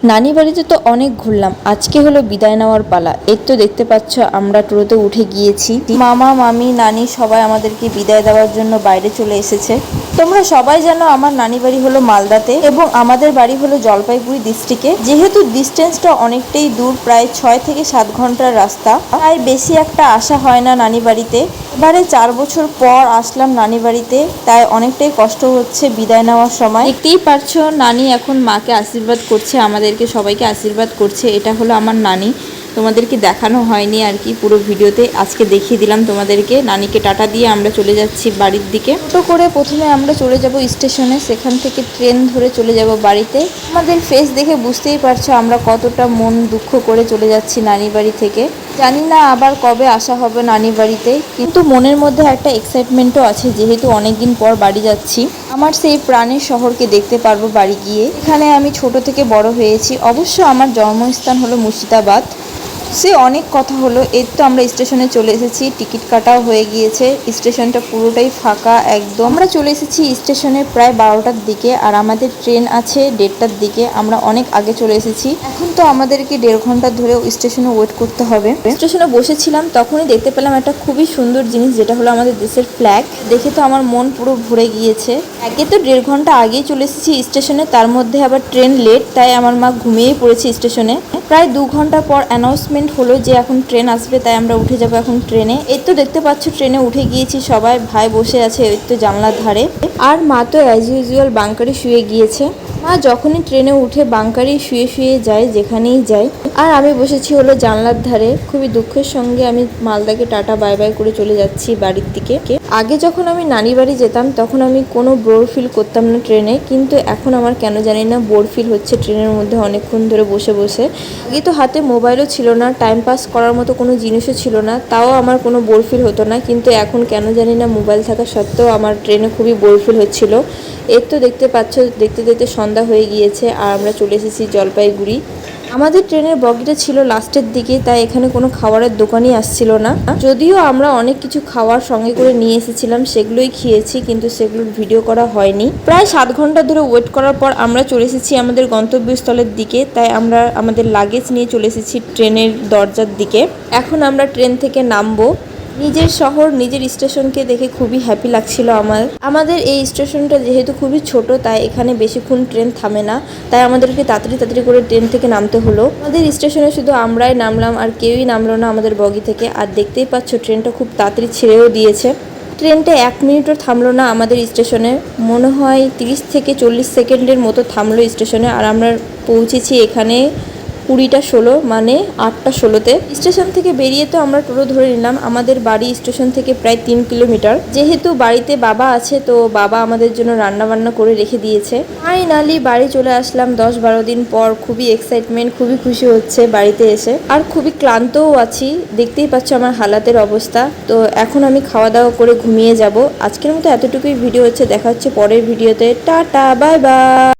নানি বাড়িতে তো অনেক ঘুরলাম, আজকে হলো বিদায় নেওয়ার পালা। এই তো দেখতে পাচ্ছ আমরা টোটোতে উঠে গিয়েছি। মামা মামি নানি সবাই আমাদেরকে বিদায় দেওয়ার জন্য বাইরে চলে এসেছে। তোমরা সবাই জানো আমার নানি বাড়ি হলো মালদাতে এবং আমাদের বাড়ি হলো জলপাইগুড়ি ডিস্ট্রিক্টে। যেহেতু ডিস্টেন্সটা অনেকটাই দূর, প্রায় 6 থেকে 7 ঘন্টার রাস্তা, তাই বেশি একটা আসা হয় না নানি বাড়িতে। এবারে 4 বছর পর আসলাম নানি বাড়িতে, তাই অনেকটাই কষ্ট হচ্ছে বিদায় নেওয়ার সময়। দেখতেই পারছো নানি এখন মাকে আশীর্বাদ করছে, আমাদেরকে সবাইকে আশীর্বাদ করছে। এটা হলো আমার নানি, তোমাদেরকে দেখানো হয়নি আর কি পুরো ভিডিওতে, আজকে দেখিয়ে দিলাম তোমাদেরকে। নানিকে টাটা দিয়ে আমরা চলে যাচ্ছি বাড়ির দিকে। টোটো করে প্রথমে আমরা চলে যাব স্টেশনে, সেখান থেকে ট্রেন ধরে চলে যাব বাড়িতে। আমাদের ফেস দেখে বুঝতেই পারছো আমরা কতটা মন দুঃখ করে চলে যাচ্ছি নানি বাড়ি থেকে। জানি না আবার কবে আসা হবে নানি বাড়িতে, কিন্তু মনের মধ্যে একটা এক্সাইটমেন্টও আছে, যেহেতু অনেকদিন পর বাড়ি যাচ্ছি। আমার সেই প্রাণের শহরকে দেখতে পারবো বাড়ি গিয়ে। এখানে আমি ছোট থেকে বড় হয়েছি। অবশ্য আমার জন্মস্থান হলো মুর্শিদাবাদ। সে অনেক কথা হলো, এই তো আমরা স্টেশনে চলে এসেছি, টিকিট কাটাও হয়ে গিয়েছে। স্টেশনটা পুরোটাই ফাঁকা একদম। আমরা চলে এসেছি স্টেশনে প্রায় 12টার দিকে, আর আমাদের ট্রেন আছে 1:30টার দিকে। আমরা অনেক আগে চলে এসেছি। এখন তো আমাদেরকে 1.5 ঘন্টা ধরে স্টেশনে ওয়েট করতে হবে। স্টেশনে বসেছিলাম, তখনই দেখতে পেলাম একটা খুবই সুন্দর জিনিস, যেটা হলো আমাদের দেশের ফ্ল্যাগ। দেখে তো আমার মন পুরো ভরে গিয়েছে। আগে তো 1.5 ঘন্টা আগেই চলে এসেছি স্টেশনে, তার মধ্যে আবার ট্রেন লেট, তাই আমার মা ঘুমিয়েই পড়েছে স্টেশনে। প্রায় 2 ঘন্টা পর অ্যানাউন্সমেন্ট হলো যে এখন ট্রেন আসবে, তাই আমরা উঠে যাবো এখন ট্রেনে। এই তো দেখতে পাচ্ছ ট্রেনে উঠে গিয়েছি সবাই, ভাই বসে আছে এই তো জানলার ধারে, আর মা তো অ্যাজ ইউজুয়াল বাঙ্কারে শুয়ে গিয়েছে। মা যখনই ট্রেনে উঠে বাঙ্কারেই শুয়ে শুয়ে যায়, যেখানেই যায়। আর আমি বসেছি হলো জানলার ধারে। খুবই দুঃখের সঙ্গে আমি মালদাকে টাটা বাই বাই করে চলে যাচ্ছি বাড়ির দিকে। আগে যখন আমি নানি বাড়ি যেতাম তখন আমি কোনো বোর ফিল করতাম না ট্রেনে, কিন্তু এখন আমার কেন জানি না বোর ফিল হচ্ছে ট্রেনের মধ্যে অনেকক্ষণ ধরে বসে বসে। আগে তো হাতে মোবাইলও ছিল না, টাইম পাস করার মতো কোনো জিনিসও ছিল না, তাও আমার কোনো বোর ফিল হতো না। কিন্তু এখন কেন জানি না মোবাইল থাকা সত্ত্বেও আমার ট্রেনে খুবই বোর ফিল হচ্ছিল। এর তো দেখতে পাচ্ছ দেখতে দেখতে সন্ধ্যা হয়ে গিয়েছে, আর আমরা চলে এসেছি জলপাইগুড়ি। আমাদের ট্রেনের বগিটা ছিল লাস্টের দিকে, তাই এখানে কোনো খাবারের দোকানই আসছিল না। যদিও আমরা অনেক কিছু খাওয়ার সঙ্গে করে নিয়ে এসেছিলাম, সেগুলোই খেয়েছি, কিন্তু সেগুলোর ভিডিও করা হয়নি। প্রায় 7 ঘন্টা ধরে ওয়েট করার পর আমরা চলে এসেছি আমাদের গন্তব্যস্থলের দিকে, তাই আমরা আমাদের লাগেজ নিয়ে চলে এসেছি ট্রেনের দরজার দিকে। এখন আমরা ট্রেন থেকে নামবো। নিজের শহর নিজের স্টেশনকে দেখে খুবই হ্যাপি লাগছিল আমাদের এই স্টেশনটা যেহেতু খুবই ছোট, তাই এখানে বেশিক্ষণ ট্রেন থামে না, তাই আমাদেরকে তাড়াতাড়ি করে ট্রেন থেকে নামতে হলো। আমাদের স্টেশনে শুধু আমরাই নামলাম, আর কেউই নামলো না আমাদের বগি থেকে। আর দেখতেই পাচ্ছ ট্রেনটা খুব তাড়াতাড়ি ছেড়েও দিয়েছে। ট্রেনটা 1 মিনিটও থামলো না আমাদের স্টেশনে, মনে হয় 30 থেকে 40 সেকেন্ডের মতো থামলো স্টেশনে। আর আমরা পৌঁছেছি এখানে 20টা 16, মানে 8টা 16-তে। স্টেশন থেকে বেরিয়ে তো আমরা টোটো ধরে নিলাম। আমাদের বাড়ি স্টেশন থেকে প্রায় 3 কিলোমিটার। যেহেতু বাড়িতে বাবা আছে, তো বাবা আমাদের জন্য রান্না বান্না করে রেখে দিয়েছে। ফাইনালি বাড়ি চলে আসলাম 10-12 দিন পর। খুবই এক্সাইটমেন্ট, খুবই খুশি হচ্ছে বাড়িতে এসে, আর খুবই ক্লান্তও আছি। দেখতেই পাচ্ছ আমার হালাতের অবস্থা। তো এখন আমি খাওয়া দাওয়া করে ঘুমিয়ে যাব। আজকের মতো এতটুকুই ভিডিও হচ্ছে, দেখা হচ্ছে পরের ভিডিওতে। Tata bye bye.